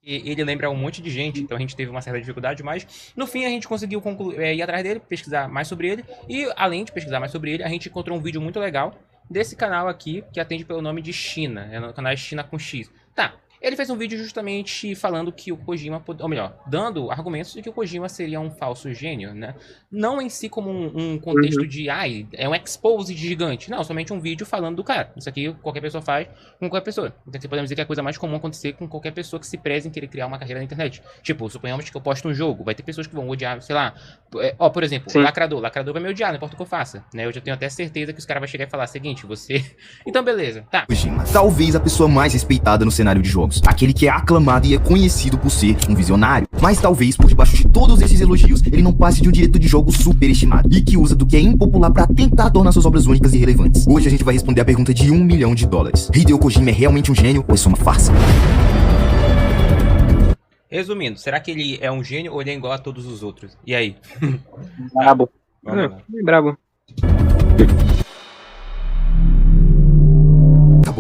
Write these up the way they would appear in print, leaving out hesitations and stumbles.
ele lembra um monte de gente, então a gente teve uma certa dificuldade, mas no fim a gente conseguiu ir atrás dele, pesquisar mais sobre ele, e além de pesquisar mais sobre ele, a gente encontrou um vídeo muito legal desse canal aqui, que atende pelo nome de China, o canal é China com X. Tá, ele fez um vídeo justamente falando que o Kojima, ou melhor, dando argumentos de que o Kojima seria um falso gênio, né? Não em si como um contexto de, é um expose gigante. Não, somente um vídeo falando do cara. Isso aqui qualquer pessoa faz com qualquer pessoa. Então assim, podemos dizer que é a coisa mais comum acontecer com qualquer pessoa que se preze em querer criar uma carreira na internet. Tipo, suponhamos que eu posto um jogo, vai ter pessoas que vão odiar, sei lá. Por exemplo, Lacrador vai me odiar, não importa o que eu faça. Né? Eu já tenho até certeza que os caras vão chegar e falar, seguinte, você... Então beleza, tá. Kojima, talvez a pessoa mais respeitada no cenário de jogos. Aquele que é aclamado e é conhecido por ser um visionário. Mas talvez por debaixo de todos esses elogios, ele não passe de um diretor de jogos superestimado e que usa do que é impopular pra tentar tornar suas obras únicas e relevantes. Hoje a gente vai responder a pergunta de $1 milhão. Hideo Kojima é realmente um gênio ou é só uma farsa? Resumindo, será que ele é um gênio ou ele é igual a todos os outros? E aí? Brabo. Brabo.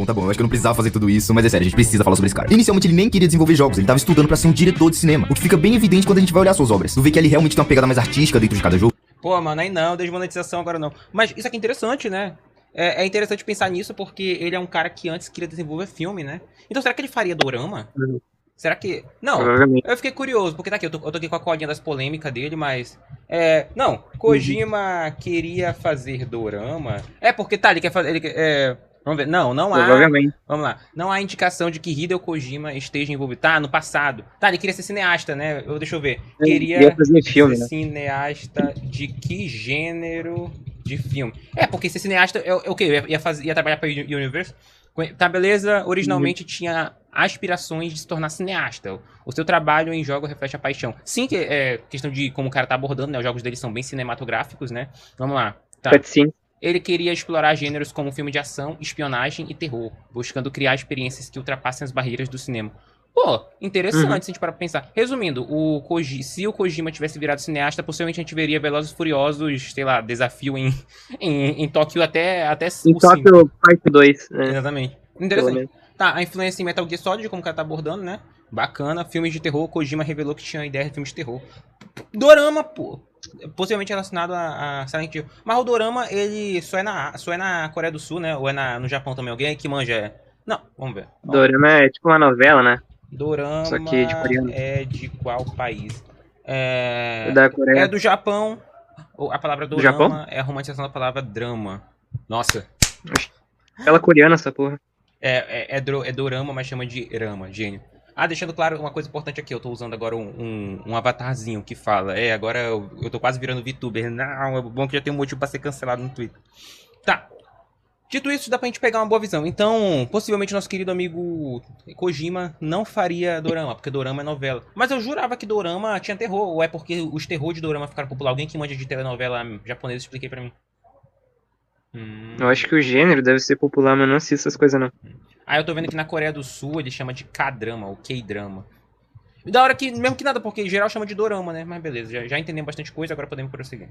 Tá bom, eu acho que eu não precisava fazer tudo isso, mas é sério, a gente precisa falar sobre esse cara. Inicialmente ele nem queria desenvolver jogos, ele tava estudando pra ser um diretor de cinema, o que fica bem evidente quando a gente vai olhar suas obras. Tu vê que ele realmente tem uma pegada mais artística dentro de cada jogo. Pô, mano, aí não, desmonetização agora não. Mas isso aqui é interessante, né? É interessante pensar nisso porque ele é um cara que antes queria desenvolver filme, né? Então será que ele faria dorama? Será que... Não, eu fiquei curioso, porque tá aqui, eu tô aqui com a colinha das polêmicas dele, mas... Não, Kojima queria fazer dorama... Porque tá, ele quer fazer... Vamos ver. Não há. Vamos lá. Não há indicação de que Hideo Kojima esteja envolvido. Tá, no passado. Tá, ele queria ser cineasta, né? Deixa eu ver. Queria fazer filme, ser cineasta de que gênero de filme? Porque ser cineasta é o quê? Ia trabalhar pra Universe? Tá, beleza. Originalmente tinha aspirações de se tornar cineasta. O seu trabalho em jogo reflete a paixão. Sim, que é questão de como o cara tá abordando, né? Os jogos dele são bem cinematográficos, né? Vamos lá. Tá. Ele queria explorar gêneros como filme de ação, espionagem e terror, buscando criar experiências que ultrapassem as barreiras do cinema. Pô, interessante se a gente parar pra pensar. Resumindo, se o Kojima tivesse virado cineasta, possivelmente a gente veria Velozes e Furiosos, sei lá, desafio em Tóquio até em Tóquio Parte 2. Exatamente. Interessante. Tá, a influência em Metal Gear Solid, como o cara tá abordando, né? Bacana. Filmes de terror, Kojima revelou que tinha ideia de filmes de terror. Dorama, pô. Possivelmente relacionado a Silent Hill. Mas o dorama, ele só é na Coreia do Sul, né? Ou é no Japão também? Alguém que manja? Não, vamos ver. Dorama é tipo uma novela, né? Dorama só que de coreano. É de qual país? Da Coreia. É do Japão. A palavra dorama é a romantização da palavra drama. Nossa. Ela coreana, essa porra. É dorama, mas chama de rama, gênio. Deixando claro uma coisa importante aqui, eu tô usando agora um avatarzinho que fala. Agora eu tô quase virando VTuber. Não, é bom que já tem um motivo pra ser cancelado no Twitter. Tá. Dito isso, dá pra gente pegar uma boa visão. Então, possivelmente nosso querido amigo Kojima não faria dorama, porque dorama é novela. Mas eu jurava que dorama tinha terror, ou é porque os terror de dorama ficaram popular? Alguém que manja de telenovela japonesa, expliquei pra mim. Eu acho que o gênero deve ser popular, mas não assisto essas coisas não. Eu tô vendo que na Coreia do Sul ele chama de K-drama, ou K-drama. E da hora que, mesmo que nada, porque em geral chama de dorama, né? Mas beleza, já entendemos bastante coisa, agora podemos prosseguir.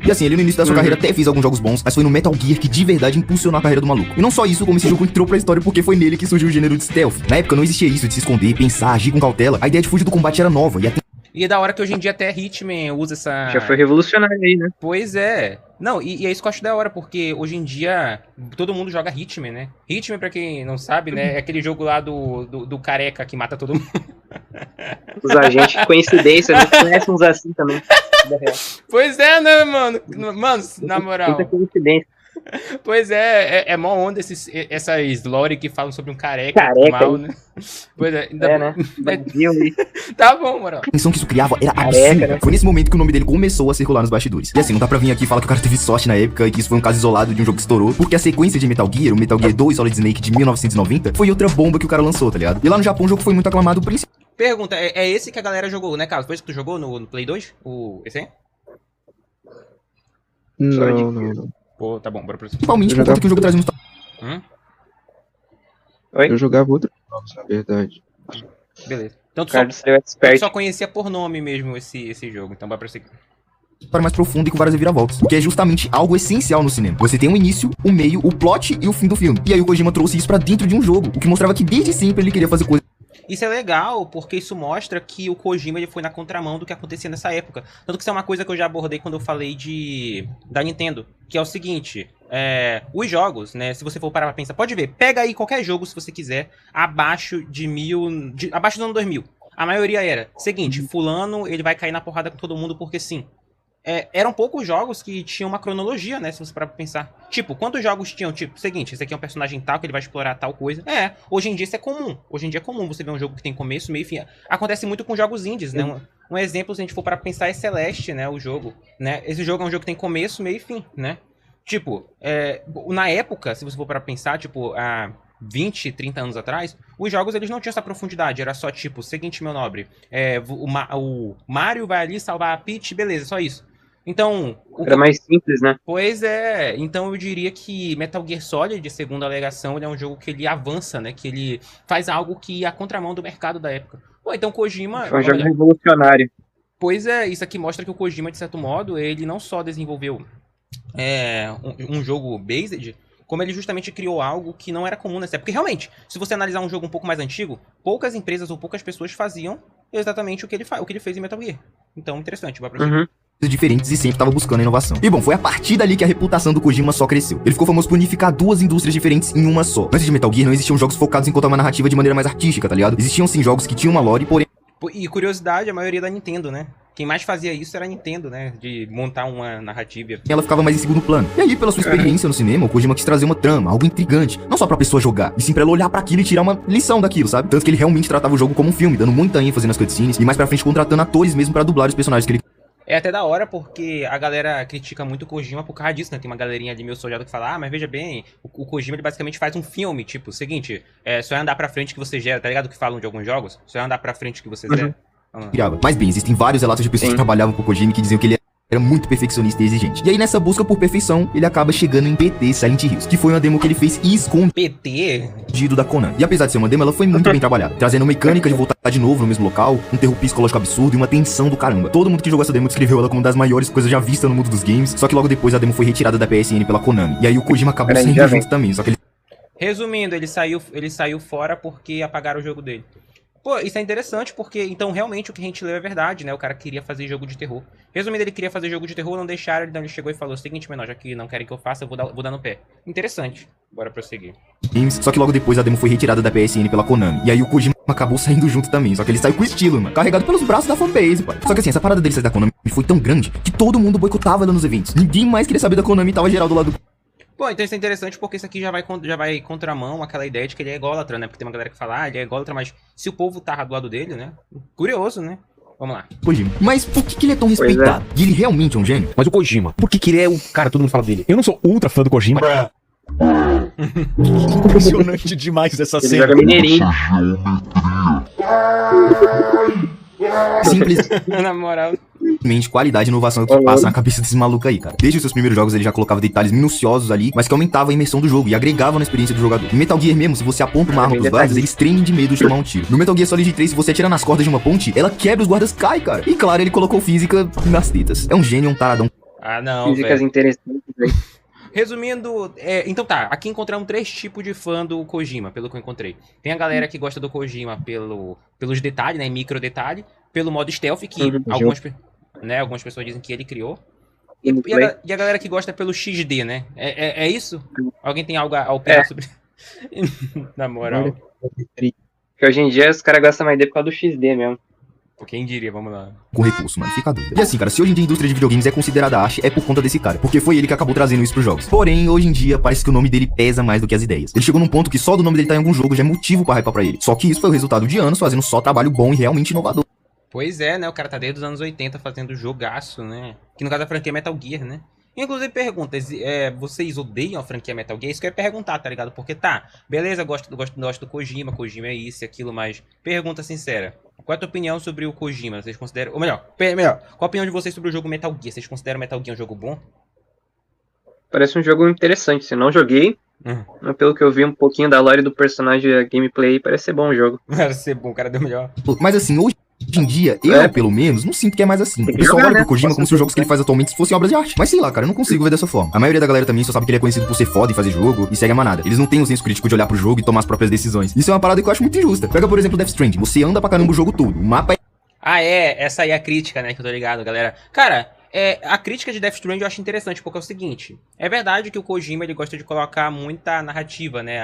E assim, ele no início da sua carreira até fez alguns jogos bons, mas foi no Metal Gear que de verdade impulsionou a carreira do maluco. E não só isso, como esse jogo entrou pra história porque foi nele que surgiu o gênero de stealth. Na época não existia isso de se esconder, pensar, agir com cautela. A ideia de fugir do combate era nova e é da hora que hoje em dia até Hitman usa essa... Já foi revolucionário aí, né? Pois é. Não, e é isso que eu acho da hora, porque hoje em dia todo mundo joga Hitman, né? Hitman, pra quem não sabe, né, é aquele jogo lá do careca que mata todo mundo. Os agentes, coincidência, né? Conhecem uns assim também. Pois é, né, mano? Mano, na moral. Muita coincidência. Pois é mó onda essas lore que falam sobre um careca mal, né? Pois é, né? Tá bom, moral. A tensão que isso criava era absurda. Né? Foi nesse momento que o nome dele começou a circular nos bastidores. E assim, não dá pra vir aqui e falar que o cara teve sorte na época e que isso foi um caso isolado de um jogo que estourou, porque a sequência de Metal Gear, o Metal Gear 2 Solid Snake de 1990, foi outra bomba que o cara lançou, tá ligado? E lá no Japão o jogo foi muito aclamado, principalmente. Pergunta, é esse que a galera jogou, né, Carlos? Foi esse que tu jogou no Play 2? Esse aí? Não. Pô, tá bom, bora pro principalmente por conta que o jogo traz muito... Oi? Eu jogava outros jogos, na verdade. Beleza. Então tu só conhecia por nome mesmo esse jogo, então vai pra seguir. Para mais profundo e com várias reviravoltas, o que é justamente algo essencial no cinema. Você tem um início, o meio, o plot e o fim do filme. E aí o Kojima trouxe isso pra dentro de um jogo, o que mostrava que desde sempre ele queria fazer coisas... Isso é legal, porque isso mostra que o Kojima ele foi na contramão do que acontecia nessa época. Tanto que isso é uma coisa que eu já abordei quando eu falei da Nintendo, que é o seguinte, os jogos, né, se você for parar pra pensar, pode ver, pega aí qualquer jogo, se você quiser, abaixo abaixo do ano 2000. A maioria era, seguinte, fulano, ele vai cair na porrada com todo mundo porque sim. Eram poucos jogos que tinham uma cronologia, né? Se você parar pra pensar. Tipo, quantos jogos tinham? Tipo, seguinte, esse aqui é um personagem tal, que ele vai explorar tal coisa. Hoje em dia isso é comum. Hoje em dia é comum você ver um jogo que tem começo, meio e fim. Acontece muito com jogos indies, né? Um exemplo, se a gente for parar pra pensar, é Celeste, né? O jogo, né? Esse jogo é um jogo que tem começo, meio e fim, né? Tipo, na época, se você for parar pra pensar, tipo, há 20, 30 anos atrás, os jogos eles não tinham essa profundidade. Era só, tipo, seguinte, meu nobre, o Mario vai ali salvar a Peach, beleza, só isso. Então... Era mais simples, né? Pois é. Então eu diria que Metal Gear Solid, segundo a alegação, ele é um jogo que ele avança, né? Que ele faz algo que ia à contramão do mercado da época. Pô, então Kojima... Foi um jogo revolucionário. Pois é, isso aqui mostra que o Kojima, de certo modo, ele não só desenvolveu um jogo based, como ele justamente criou algo que não era comum nessa época. Porque realmente, se você analisar um jogo um pouco mais antigo, poucas empresas ou poucas pessoas faziam exatamente o que ele fez em Metal Gear. Então, interessante, vai pra cima. Diferentes e sempre tava buscando inovação. E bom, foi a partir dali que a reputação do Kojima só cresceu. Ele ficou famoso por unificar duas indústrias diferentes em uma só. Antes de Metal Gear não existiam jogos focados em contar uma narrativa de maneira mais artística, tá ligado? Existiam sim jogos que tinham uma lore, porém... E curiosidade, a maioria da Nintendo, né? Quem mais fazia isso era a Nintendo, né? De montar uma narrativa. ela ficava mais em segundo plano. E aí, pela sua experiência no cinema, o Kojima quis trazer uma trama, algo intrigante. Não só pra pessoa jogar, e sim pra ela olhar pra aquilo e tirar uma lição daquilo, sabe? Tanto que ele realmente tratava o jogo como um filme, dando muita ênfase nas cutscenes, e mais pra frente contratando atores mesmo pra dublar os personagens que ele... É até da hora porque a galera critica muito o Kojima por causa disso, né? Tem uma galerinha ali meio sojada que fala, mas veja bem, o Kojima ele basicamente faz um filme, tipo, seguinte, só é andar pra frente que você gera, tá ligado? Que falam de alguns jogos, só é andar pra frente que você gera. Mas bem, existem vários relatos de pessoas que trabalhavam com o Kojima que diziam que ele era muito perfeccionista e exigente. E aí, nessa busca por perfeição, ele acaba chegando em PT Silent Hills, que foi uma demo que ele fez escondido da Konami. E apesar de ser uma demo, ela foi muito bem trabalhada, trazendo mecânica de voltar de novo no mesmo local, um terror psicológico absurdo e uma tensão do caramba. Todo mundo que jogou essa demo descreveu ela como uma das maiores coisas já vistas no mundo dos games, só que logo depois a demo foi retirada da PSN pela Konami. E aí o Kojima acabou saindo junto também, só que ele... Resumindo, ele saiu fora porque apagaram o jogo dele. Pô, isso é interessante porque, então, realmente o que a gente leu é verdade, né? O cara queria fazer jogo de terror. Resumindo, ele queria fazer jogo de terror, não deixaram, então ele chegou e falou o seguinte, menor, já que não querem que eu faça, eu vou dar no pé. Interessante. Bora prosseguir. Só que logo depois a demo foi retirada da PSN pela Konami. E aí o Kojima acabou saindo junto também, só que ele saiu com estilo, mano. Carregado pelos braços da fanbase, pai. Só que assim, essa parada dele sair da Konami foi tão grande que todo mundo boicotava ela nos eventos. Ninguém mais queria saber da Konami e tava geral do lado do... Bom, então isso é interessante porque isso aqui já vai contramão aquela ideia de que ele é ególatra, né? Porque tem uma galera que fala, ele é ególatra, mas se o povo tá do lado dele, né? Curioso, né? Vamos lá. Kojima. Mas por que ele é tão respeitado? E ele realmente é um gênio? Mas o Kojima, por que ele é o cara, todo mundo fala dele? Eu não sou ultra fã do Kojima. Impressionante demais essa Ele cena. joga mineirinho. Simples. Na moral. Qualidade e inovação que passa na cabeça desse maluco aí, cara. Desde os seus primeiros jogos ele já colocava detalhes minuciosos ali, mas que aumentavam a imersão do jogo e agregavam na experiência do jogador. Em Metal Gear mesmo, se você aponta uma arma pros guardas, eles tremem de medo de tomar um tiro. No Metal Gear Solid 3, se você atira nas cordas de uma ponte, ela quebra, os guardas caem, cara. E claro, ele colocou física nas tetas. É um gênio, um taradão. Ah, não, Físicas interessantes, velho. Resumindo, então tá, aqui encontramos 3 tipos de fã do Kojima, pelo que eu encontrei. Tem a galera que gosta do Kojima pelos detalhes, né, micro detalhe, pelo modo stealth, que algumas pessoas dizem que ele criou. E a galera que gosta pelo XD, né? É isso? Alguém tem algo a opinar sobre... Na moral. Porque hoje em dia os caras gostam mais dele por causa do XD mesmo. Quem diria, vamos lá. Com recurso, mano, fica a dúvida. E assim, cara, se hoje em dia a indústria de videogames é considerada arte, é por conta desse cara, porque foi ele que acabou trazendo isso pros jogos. Porém, hoje em dia, parece que o nome dele pesa mais do que as ideias. Ele chegou num ponto que só do nome dele tá em algum jogo já é motivo pra hypar pra ele. Só que isso foi o resultado de anos fazendo só trabalho bom e realmente inovador. Pois é, né, o cara tá desde os anos 80 fazendo jogaço, né? Que no caso da franquia Metal Gear, né? Inclusive, perguntas, vocês odeiam a franquia Metal Gear? Isso que eu ia perguntar, tá ligado? Porque tá, beleza, gosto do Kojima é isso e aquilo, mas pergunta sincera. Qual é a tua opinião sobre o Kojima? Vocês consideram... Ou melhor, qual a opinião de vocês sobre o jogo Metal Gear? Vocês consideram Metal Gear um jogo bom? Parece um jogo interessante, se não joguei, mas pelo que eu vi um pouquinho da lore do personagem, a gameplay, parece ser bom o jogo. Parece ser bom, o cara deu melhor. Mas assim, hoje Hoje em dia, eu, pelo menos, não sinto que é mais assim. O Tem que pessoal jogar, olha pro né? Kojima como se os jogos que ele faz atualmente fossem obras de arte. Mas sei lá, cara, eu não consigo ver dessa forma. A maioria da galera também só sabe que ele é conhecido por ser foda e fazer jogo e segue a manada. Eles não têm o senso crítico de olhar pro jogo e tomar as próprias decisões. Isso é uma parada que eu acho muito injusta. Pega, por exemplo, Death Stranding. Você anda pra caramba o jogo todo. O mapa é Ah, essa aí é a crítica, né, que eu tô ligado, galera. Cara, a crítica de Death Stranding eu acho interessante, porque é o seguinte, é verdade que o Kojima, ele gosta de colocar muita narrativa, né,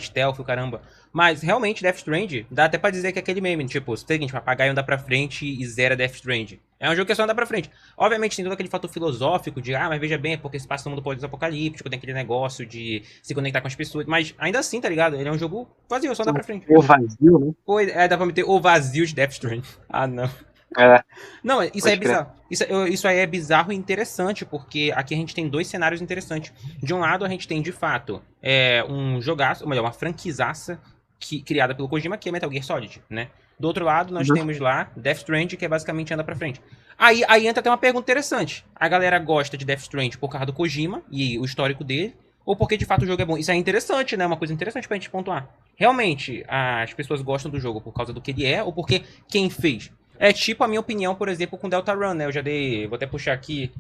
stealth, o caramba, mas realmente Death Stranding, dá até pra dizer que é aquele meme, tipo, o seguinte, papagaio anda pra frente e zera Death Stranding. É um jogo que é só andar pra frente. Obviamente tem todo aquele fator filosófico de, mas veja bem, é porque se passa no mundo pós-apocalíptico, tem aquele negócio de se conectar com as pessoas, mas ainda assim, tá ligado? Ele é um jogo vazio, só andar pra frente. O vazio, né? Pois, dá pra meter o vazio de Death Stranding. Ah, não. É. Não, isso aí é Pode crer. bizarro. Isso aí é bizarro e interessante, porque aqui a gente tem dois cenários interessantes. De um lado, a gente tem, de fato, um jogaço, ou melhor, uma franquizaça criada pelo Kojima, que é Metal Gear Solid, né? Do outro lado, nós temos lá Death Stranding, que é basicamente anda pra frente. Aí entra até uma pergunta interessante. A galera gosta de Death Stranding por causa do Kojima e o histórico dele, ou porque de fato o jogo é bom? Isso é interessante, né? Uma coisa interessante pra gente pontuar. Realmente, as pessoas gostam do jogo por causa do que ele é, ou porque quem fez? É tipo a minha opinião, por exemplo, com Deltarune, né? Vou até puxar aqui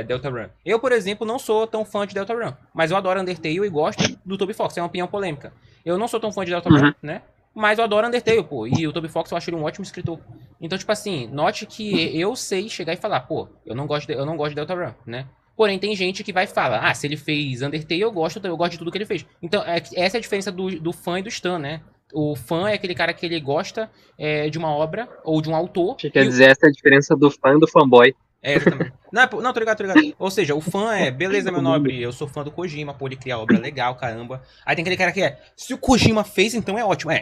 Deltarune. Eu, por exemplo, não sou tão fã de Deltarune, mas eu adoro Undertale e gosto do Toby Fox, é uma opinião polêmica. Eu não sou tão fã de Deltarune, né? Mas eu adoro Undertale, pô, e o Toby Fox eu acho ele um ótimo escritor. Então, tipo assim, note que eu sei chegar e falar, pô, eu não gosto de Deltarune, né? Porém, tem gente que vai falar, se ele fez Undertale, eu gosto de tudo que ele fez. Então, essa é a diferença do fã e do stan, né? O fã é aquele cara que ele gosta de uma obra ou de um autor. Quer dizer, essa é a diferença do fã e do fanboy. Exatamente. Não, tô ligado. Ou seja, o fã beleza, meu nobre, eu sou fã do Kojima, pô, ele cria obra legal, caramba. Aí tem aquele cara que se o Kojima fez, então é ótimo.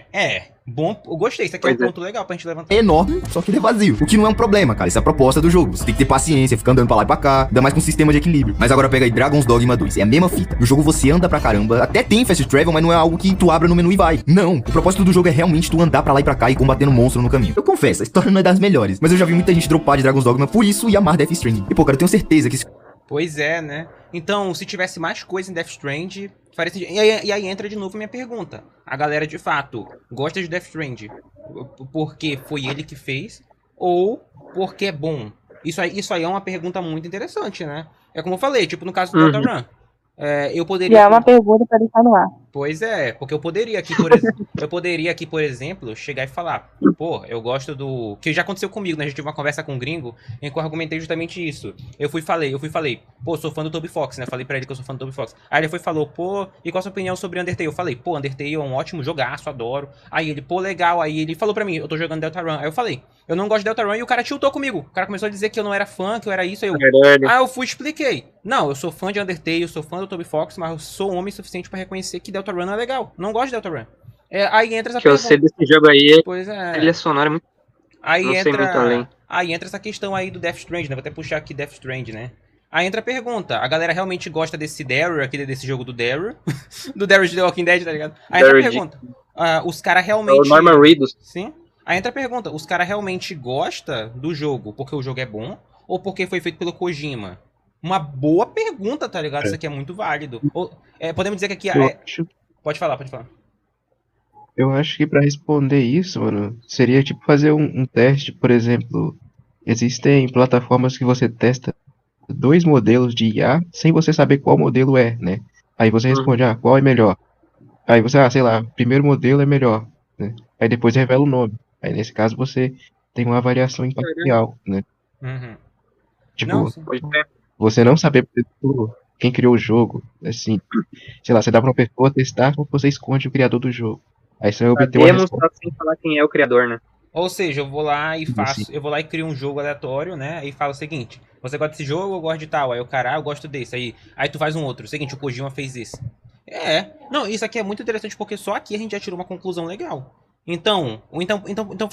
Bom, eu gostei, isso aqui é um ponto legal pra gente levantar. enorme, só que ele é vazio. O que não é um problema, cara. Isso é a proposta do jogo. Você tem que ter paciência, ficar andando pra lá e pra cá, ainda mais com um sistema de equilíbrio. Mas agora pega aí Dragon's Dogma 2. É a mesma fita. No jogo você anda pra caramba, até tem fast travel, mas não é algo que tu abra no menu e vai. Não. O propósito do jogo é realmente tu andar pra lá e pra cá e combatendo monstro no caminho. Eu confesso, a história não é das melhores, mas eu já vi muita gente dropar de Dragon's Dogma por isso e amar Death Stranding. E pô, cara, eu tenho certeza que Pois é, né? Então, se tivesse mais coisa em Death Stranding, faria sentido. E aí entra de novo a minha pergunta. A galera, de fato, gosta de Death Stranding porque foi ele que fez ou porque é bom? Isso aí é uma pergunta muito interessante, né? É como eu falei, tipo no caso do Deltarune. Eu poderia... E é uma pergunta pra deixar no ar. Pois é, porque eu poderia aqui, por exemplo, chegar e falar, pô, eu gosto do... Que já aconteceu comigo, né? A gente teve uma conversa com um gringo em que eu argumentei justamente isso. Eu fui e falei, pô, sou fã do Toby Fox, né? Falei pra ele que eu sou fã do Toby Fox. Aí ele foi e falou, pô, e qual a sua opinião sobre Undertale? Eu falei, pô, Undertale é um ótimo jogaço, adoro. Aí ele, pô, legal. Aí ele falou pra mim, eu tô jogando Deltarune. Aí eu falei, eu não gosto de Deltarune, e o cara tiltou comigo. O cara começou a dizer que eu não era fã, que eu era isso, aí eu... Aí eu fui e expliquei. Não, eu sou fã de Undertale, eu sou fã do Toby Fox, mas eu sou homem suficiente pra reconhecer que Deltarune é legal. Não gosto de Deltarune. Aí entra essa Que eu sei desse jogo aí, Pois é. ele é sonoro, é muito... Aí não sei muito além. Aí entra essa questão aí do Death Stranding, né? Vou até puxar aqui Death Stranding, né? Aí entra a pergunta, a galera realmente gosta desse Daryl, desse jogo do Daryl? Do Daryl de The Walking Dead, tá ligado? Aí entra a pergunta, os caras realmente... É o Norman Reedus. Sim. Aí entra a pergunta, os caras realmente gostam do jogo porque o jogo é bom ou porque foi feito pelo Kojima? Uma boa pergunta, tá ligado? Isso aqui é muito válido. Podemos dizer que aqui... Pode falar. Eu acho que pra responder isso, mano, seria tipo fazer um teste, por exemplo, existem plataformas que você testa 2 modelos de IA sem você saber qual modelo é, né? Aí você responde, qual é melhor? Aí você, sei lá, primeiro modelo é melhor, né? Aí depois revela o nome. Aí nesse caso você tem uma variação imparcial, né? Tipo, Não, você não saber, por exemplo, quem criou o jogo, assim, sei lá, você dá pra uma pessoa testar ou você esconde o criador do jogo. Aí você vai obter uma resposta. Sem falar quem é o criador, né? Ou seja, eu vou lá e crio um jogo aleatório, né? E falo o seguinte, você gosta desse jogo ou gosta de tal? Aí o cara, eu gosto desse. Aí tu faz um outro. O seguinte, o Kojima fez esse. Não, isso aqui é muito interessante porque só aqui a gente já tirou uma conclusão legal. Então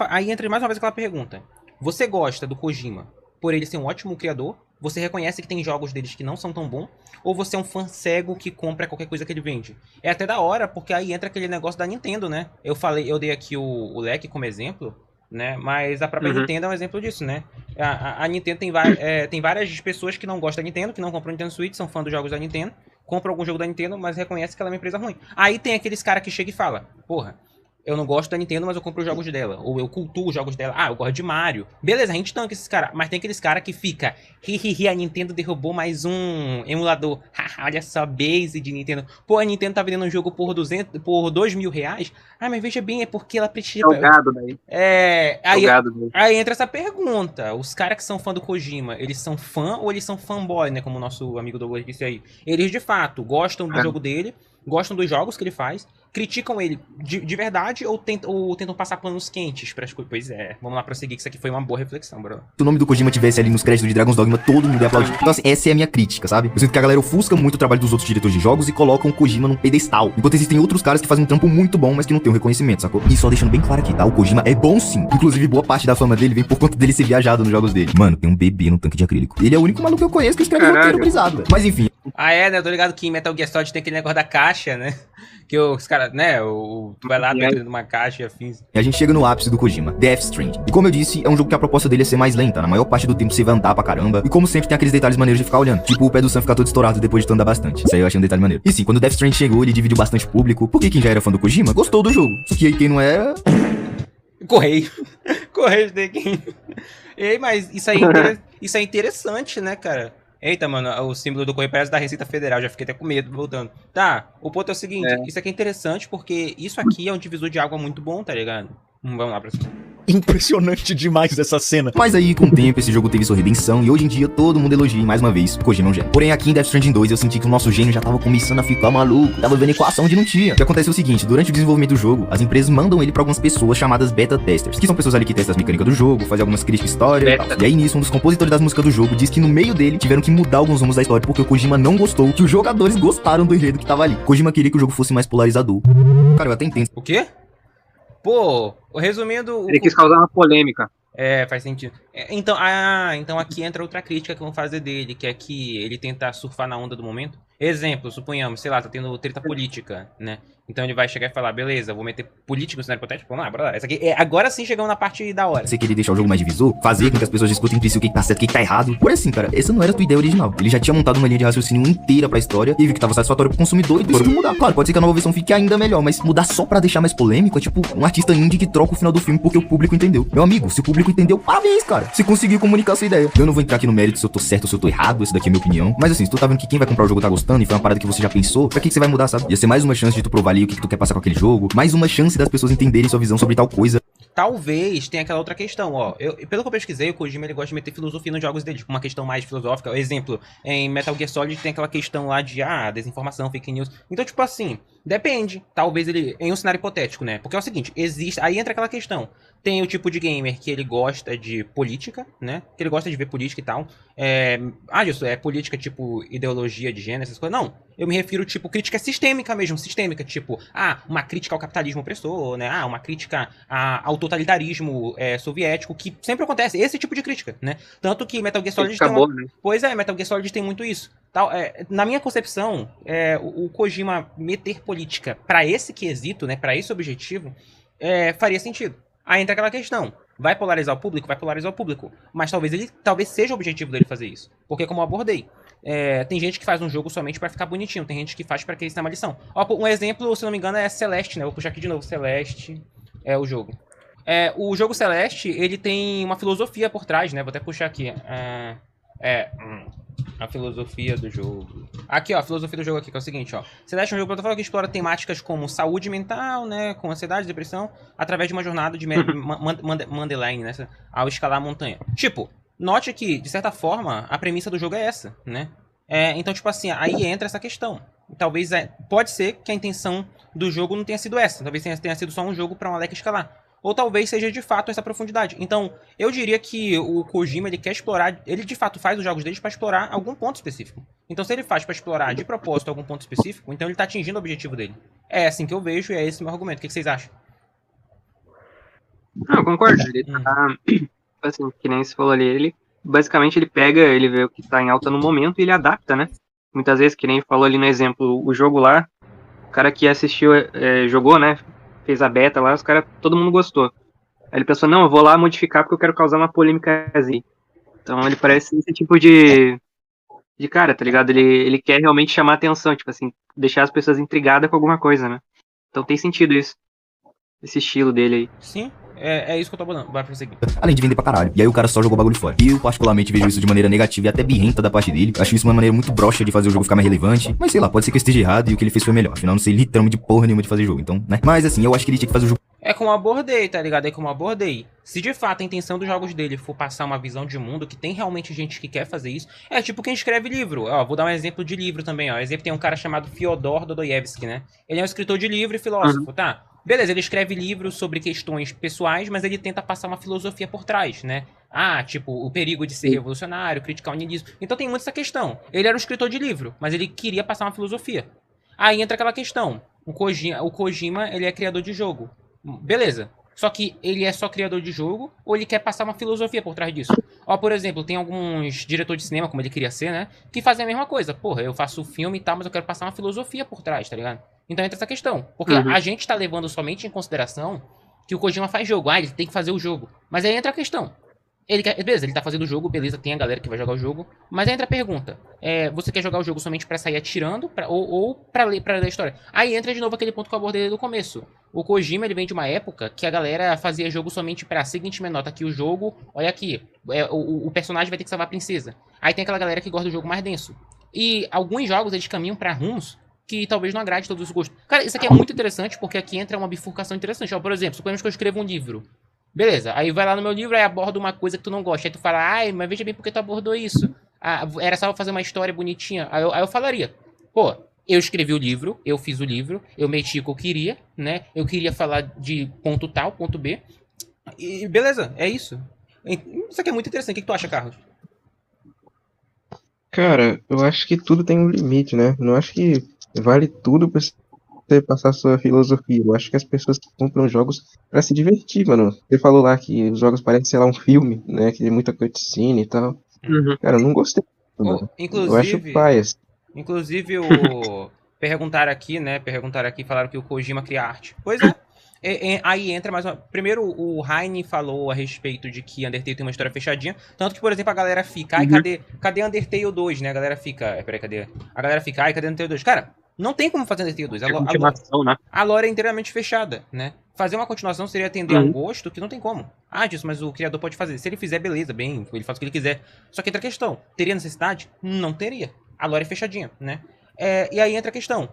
aí entra mais uma vez aquela pergunta. Você gosta do Kojima por ele ser um ótimo criador? Você reconhece que tem jogos deles que não são tão bons? Ou você é um fã cego que compra qualquer coisa que ele vende? É até da hora, porque aí entra aquele negócio da Nintendo, né? Eu dei aqui o leque como exemplo, né? Mas a própria Nintendo é um exemplo disso, né? A Nintendo tem várias pessoas que não gostam da Nintendo, que não compram Nintendo Switch, são fã dos jogos da Nintendo, compram algum jogo da Nintendo, mas reconhece que ela é uma empresa ruim. Aí tem aqueles caras que chegam e falam, porra, Eu não gosto da Nintendo, mas eu compro os jogos dela. Ou eu cultuo os jogos dela. Ah, eu gosto de Mario. Beleza, a gente tanca esses caras. Mas tem aqueles caras que fica... Hihihi, a Nintendo derrubou mais um emulador. Haha, olha só, base de Nintendo. Pô, a Nintendo tá vendendo um jogo por R$ 2.000. Ah, mas veja bem, é porque ela precisa... Salgado daí. Salgado daí. Aí entra essa pergunta. Os caras que são fã do Kojima, eles são fã ou eles são fanboy, né? Como o nosso amigo Douglas disse aí. Eles, de fato, gostam do jogo dele, gostam dos jogos que ele faz, criticam ele de verdade ou tentam passar panos quentes para as coisas. Pois é, vamos lá prosseguir, que isso aqui foi uma boa reflexão, bro. Se o nome do Kojima tivesse ali nos créditos de Dragon's Dogma, todo mundo ia aplaudir. Então, assim, essa é a minha crítica, sabe? Eu sinto que a galera ofusca muito o trabalho dos outros diretores de jogos e colocam o Kojima num pedestal. Enquanto existem outros caras que fazem um trampo muito bom, mas que não tem um reconhecimento, sacou? E só deixando bem claro aqui, tá? O Kojima é bom sim. Inclusive, boa parte da fama dele vem por conta dele ser viajado nos jogos dele. Mano, tem um bebê no tanque de acrílico. Ele é o único maluco que eu conheço que escreve roteiro brisado, velho. Mas enfim. Ah, é, né? Eu tô ligado que em Metal Gear Solid tem aquele negócio da caixa, né? Que os caras, né? Tu vai lá dentro de uma caixa e afins. E a gente chega no ápice do Kojima, Death Stranding. E como eu disse, é um jogo que a proposta dele é ser mais lenta. Na maior parte do tempo você vai andar pra caramba. E como sempre tem aqueles detalhes maneiros de ficar olhando. Tipo o pé do Sam ficar todo estourado depois de tu andar bastante. Isso aí eu achei um detalhe maneiro. E sim, quando o Death Stranding chegou, ele dividiu bastante público. Porque quem já era fã do Kojima gostou do jogo. Só que aí quem não era... Correio. Correio de quem... Ei, mas isso é interessante, né, cara? Eita, mano, o símbolo do correio parece da Receita Federal, já fiquei até com medo, voltando. Tá, o ponto é o seguinte, isso aqui é interessante porque isso aqui é um divisor de água muito bom, tá ligado? Vamos lá pra cima. Impressionante demais essa cena. Mas aí, com o tempo, esse jogo teve sua redenção e hoje em dia todo mundo elogia e mais uma vez, o Kojima é um gênio. Porém, aqui em Death Stranding 2 eu senti que o nosso gênio já tava começando a ficar maluco, tava vendo equação onde não tinha. O que acontece é o seguinte, durante o desenvolvimento do jogo, as empresas mandam ele pra algumas pessoas chamadas beta testers, que são pessoas ali que testam as mecânicas do jogo, fazem algumas críticas de história e tal. E aí nisso, um dos compositores das músicas do jogo diz que no meio dele tiveram que mudar alguns rumos da história porque o Kojima não gostou que os jogadores gostaram do enredo que tava ali. Kojima queria que o jogo fosse mais polarizador. Cara, eu até entendo. O quê? Pô, resumindo... Ele quis causar uma polêmica. É, faz sentido. Então aqui entra outra crítica que vão fazer dele, que é que ele tenta surfar na onda do momento. Exemplo, suponhamos, sei lá, tá tendo treta política, né? Então ele vai chegar e falar, beleza, vou meter política no cenário hipotético. Vamos lá, bora lá. Essa aqui agora sim chegamos na parte da hora. Você queria deixar o jogo mais divisor, fazer com que as pessoas discutem entre si o que tá certo e o que tá errado. Por assim, cara, essa não era a tua ideia original. Ele já tinha montado uma linha de raciocínio inteira pra história e viu que tava satisfatório pro consumidor e decidiu mudar. Claro, pode ser que a nova versão fique ainda melhor, mas mudar só pra deixar mais polêmico é tipo um artista indie que troca o final do filme porque o público entendeu. Meu amigo, se o público entendeu, parabéns, cara. Se conseguiu comunicar sua ideia. Eu não vou entrar aqui no mérito se eu tô certo ou se eu tô errado, essa daqui é a minha opinião. Mas assim, se tu tá vendo que quem vai comprar o jogo tá gostando e foi uma parada que você já pensou, pra que você vai mudar, sabe? Ia ser mais uma chance de tu provar ali o que tu quer passar com aquele jogo, mais uma chance das pessoas entenderem sua visão sobre tal coisa. Talvez tenha aquela outra questão, ó. Pelo que eu pesquisei, o Kojima ele gosta de meter filosofia nos jogos dele, tipo uma questão mais filosófica. Exemplo, em Metal Gear Solid tem aquela questão lá de desinformação, fake news. Então, tipo assim, depende. Talvez ele. Em um cenário hipotético, né? Porque é o seguinte, existe. Aí entra aquela questão. Tem o tipo de gamer que ele gosta de política, né? Que ele gosta de ver política e tal. Isso é política tipo ideologia de gênero, essas coisas. Não. Eu me refiro, tipo, crítica sistêmica mesmo, sistêmica. Tipo, uma crítica ao capitalismo opressor, né? Uma crítica ao totalitarismo soviético, que sempre acontece. Esse tipo de crítica, né? Tanto que Metal Gear Solid tem né? Pois é, Metal Gear Solid tem muito isso. Na minha concepção, o Kojima meter política pra esse quesito, né? Pra esse objetivo, faria sentido. Aí entra aquela questão. Vai polarizar o público? Vai polarizar o público. Mas talvez seja o objetivo dele fazer isso. Porque como eu abordei, tem gente que faz um jogo somente pra ficar bonitinho. Tem gente que faz pra querer ensinar uma lição. Um exemplo, se não me engano, é Celeste, né? Vou puxar aqui de novo. Celeste é o jogo. O jogo Celeste, ele tem uma filosofia por trás, né? Vou até puxar aqui. A filosofia do jogo. Aqui, ó, a filosofia do jogo aqui, que é o seguinte, ó. Celeste é um jogo plataforma que explora temáticas como saúde mental, né, com ansiedade, depressão, através de uma jornada de Mandalorian, né, ao escalar a montanha. Tipo, note que, de certa forma, a premissa do jogo é essa, né? Então, tipo assim, aí entra essa questão. Talvez, pode ser que a intenção do jogo não tenha sido essa. Talvez tenha sido só um jogo pra um Alec escalar. Ou talvez seja de fato essa profundidade. Então, eu diria que o Kojima, ele quer explorar... Ele de fato faz os jogos dele para explorar algum ponto específico. Então, se ele faz para explorar de propósito algum ponto específico, então ele tá atingindo o objetivo dele. É assim que eu vejo e é esse o meu argumento. O que vocês acham? Não, eu concordo. Ele tá... Assim, que nem você falou ali, ele... Basicamente, ele pega, ele vê o que tá em alta no momento e ele adapta, né? Muitas vezes, que nem falou ali no exemplo, o jogo lá, o cara que assistiu, jogou, né? Fez a beta lá, todo mundo gostou. Aí ele pensou, não, eu vou lá modificar porque eu quero causar uma polêmica assim. Então ele parece esse tipo de cara, tá ligado? Ele quer realmente chamar atenção, tipo assim, deixar as pessoas intrigadas com alguma coisa, né? Então tem sentido isso. esse estilo dele aí. Sim, é isso que eu tô falando. Vai prosseguir. Além de vender pra caralho. E aí o cara só jogou o bagulho fora. E eu particularmente vejo isso de maneira negativa e até birrenta da parte dele. Acho isso uma maneira muito broxa de fazer o jogo ficar mais relevante. Mas sei lá, pode ser que eu esteja errado e o que ele fez foi melhor. Afinal, eu não sei literalmente porra nenhuma de fazer jogo, então, né? Mas assim, eu acho que ele tinha que fazer o jogo. É como eu abordei, tá ligado? É como eu abordei. Se de fato a intenção dos jogos dele for passar uma visão de mundo, que tem realmente gente que quer fazer isso, é tipo quem escreve livro. Ó, vou dar um exemplo de livro também, ó. Exemplo, tem um cara chamado Fyodor Dostoiévski, né? Ele é um escritor de livro e filósofo, tá? Beleza, ele escreve livros sobre questões pessoais, mas ele tenta passar uma filosofia por trás, né? Ah, tipo, o perigo de ser revolucionário, criticar o niilismo. Então tem muito essa questão. Ele era um escritor de livro, mas ele queria passar uma filosofia. Aí entra aquela questão. O Kojima, ele é criador de jogo. Beleza. Só que ele é só criador de jogo ou ele quer passar uma filosofia por trás disso? Ó, por exemplo, tem alguns diretores de cinema, como ele queria ser, né? Que fazem a mesma coisa. Porra, eu faço filme e tal, mas eu quero passar uma filosofia por trás, tá ligado? Então entra essa questão. Porque a gente tá levando somente em consideração que o Kojima faz jogo. Ah, ele tem que fazer o jogo. Mas aí entra a questão. Beleza, ele tá fazendo o jogo, beleza, tem a galera que vai jogar o jogo. Mas aí entra a pergunta. Você quer jogar o jogo somente pra sair atirando ou pra ler a história? Aí entra de novo aquele ponto que eu abordei do começo. O Kojima, ele vem de uma época que a galera fazia jogo somente pra seguinte menor, tá aqui o jogo, olha aqui, o personagem vai ter que salvar a princesa. Aí tem aquela galera que gosta do jogo mais denso. E alguns jogos, eles caminham pra rumos que talvez não agrade todos os gostos. Cara, isso aqui é muito interessante porque aqui entra uma bifurcação interessante. Ó, por exemplo, suponhamos que eu escrevo um livro. Beleza, aí vai lá no meu livro e aborda uma coisa que tu não gosta. Aí tu fala, ai, mas veja bem por que tu abordou isso. Ah, era só fazer uma história bonitinha. Aí eu falaria, pô, eu escrevi o livro, eu fiz o livro, eu meti o que eu queria, né? Eu queria falar de ponto tal, ponto B. E beleza, é isso. Isso aqui é muito interessante. O que tu acha, Carlos? Cara, eu acho que tudo tem um limite, né? Não acho que vale tudo pra você passar sua filosofia. Eu acho que as pessoas que compram jogos pra se divertir, mano. Você falou lá que os jogos parecem, sei lá, um filme, né? Que tem muita cutscene e tal. Cara, eu não gostei, mano. Eu acho paia. Inclusive, perguntaram aqui, né? Falaram que o Kojima cria arte. Pois é. Aí entra mais uma. Primeiro, o Heine falou a respeito de que Undertale tem uma história fechadinha. Tanto que, por exemplo, a galera fica. Ai, cadê Undertale 2, né? A galera fica. Peraí, cadê? A galera fica. Ai, cadê Undertale 2? Cara, não tem como fazer Undertale 2. A lore é inteiramente fechada, né? Fazer uma continuação seria atender a um gosto que não tem como. Ah, disso, mas o criador pode fazer. Se ele fizer, beleza, bem, ele faz o que ele quiser. Só que entra a questão. Teria necessidade? Não teria. A lore é fechadinha, né? E aí entra a questão.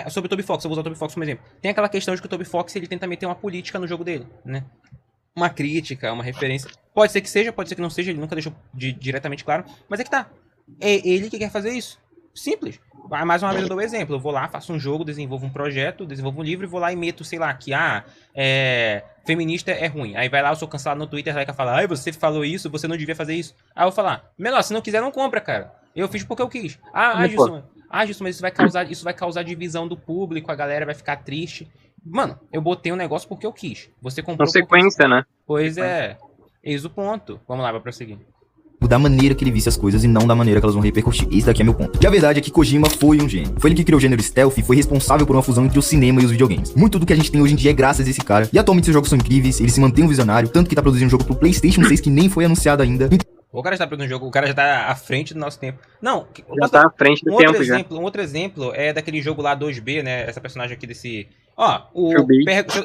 Sobre o Toby Fox, eu vou usar o Toby Fox como exemplo. Tem aquela questão de que o Toby Fox ele tenta meter uma política no jogo dele, né? Uma crítica, uma referência. Pode ser que seja, pode ser que não seja, ele nunca deixou diretamente claro. Mas é que tá. É ele que quer fazer isso. Simples. Mais uma vez eu dou um exemplo. Eu vou lá, faço um jogo, desenvolvo um projeto, desenvolvo um livro e vou lá e meto, sei lá, que feminista é ruim. Aí vai lá, eu sou cancelado no Twitter, vai falar, ai, você falou isso, você não devia fazer isso. Aí eu vou falar, melhor, se não quiser, não compra, cara. Eu fiz porque eu quis. Gilson, mas isso vai causar divisão do público, a galera vai ficar triste. Mano, eu botei um negócio porque eu quis. Você comprou. Consequência, né? Pois é. Eis o ponto. Vamos lá, vai prosseguir. Da maneira que ele visse as coisas e não da maneira que elas vão repercutir. Esse daqui é meu ponto. E a verdade é que Kojima foi um gênio. Foi ele que criou o gênero stealth e foi responsável por uma fusão entre o cinema e os videogames. Muito do que a gente tem hoje em dia é graças a esse cara. E atualmente seus jogos são incríveis, ele se mantém um visionário, tanto que tá produzindo um jogo pro PlayStation 6 que nem foi anunciado ainda. O cara já tá produzindo um jogo, o cara já tá à frente do nosso tempo. Não, já tá à frente do tempo já. Um outro exemplo é daquele jogo lá 2B, né? Essa personagem aqui desse... Ó,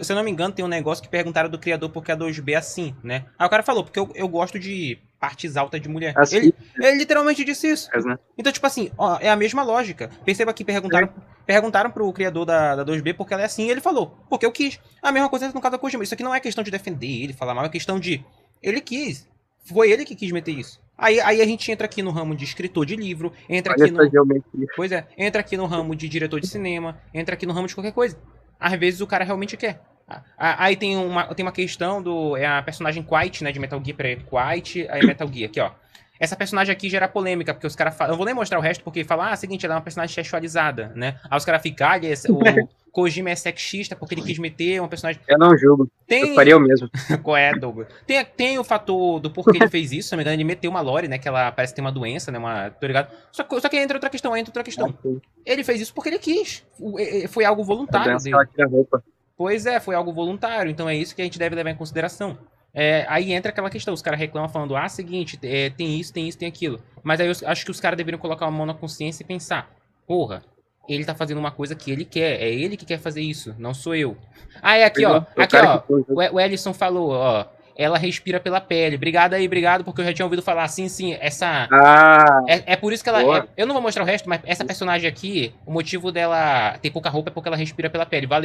se eu não me engano, tem um negócio que perguntaram do criador porque a 2B é assim, né? Aí o cara falou, porque eu gosto de partes altas de mulher. Assim, ele literalmente disse isso. Então, tipo assim, ó, é a mesma lógica. Perceba que perguntaram pro criador da 2B porque ela é assim e ele falou, porque eu quis. A mesma coisa no caso da Kojima. Isso aqui não é questão de defender ele, falar mal, é questão de... Ele quis. Foi ele que quis meter isso. Aí a gente entra aqui no ramo de escritor de livro, entra aqui no ramo de diretor de cinema, entra aqui no ramo de qualquer coisa. Às vezes o cara realmente quer. Aí tem uma questão a personagem Quiet, né, de Metal Gear, Quiet, aí Metal Gear, aqui ó. Essa personagem aqui gera polêmica, porque os caras falam... Eu vou nem mostrar o resto, porque falam, seguinte, ela é uma personagem sexualizada, né? Aí os caras ficam, o Kojima é sexista porque ele quis meter uma personagem... Eu não julgo, eu faria o mesmo. Qual é, Douglas? Tem o fator do porquê ele fez isso, se não me engano, ele meteu uma lore, né, que ela parece ter uma doença, né, tô ligado? Só que entra outra questão. Ele fez isso porque ele quis. Foi algo voluntário dele. Pois é, foi algo voluntário, então é isso que a gente deve levar em consideração. Aí entra aquela questão, os caras reclamam falando, seguinte, tem isso, tem aquilo. Mas aí eu acho que os caras deveriam colocar uma mão na consciência e pensar, porra, ele tá fazendo uma coisa que ele quer. É ele que quer fazer isso, não sou eu. Ah, é aqui, ó. O Aqui, cara ó. que fez, né? O Ellison falou, ó. Ela respira pela pele. Obrigado aí, obrigado, porque eu já tinha ouvido falar. Sim, essa... Ah, É por isso que ela... boa. eu não vou mostrar o resto, mas essa personagem aqui, o motivo dela ter pouca roupa é porque ela respira pela pele. Valeu.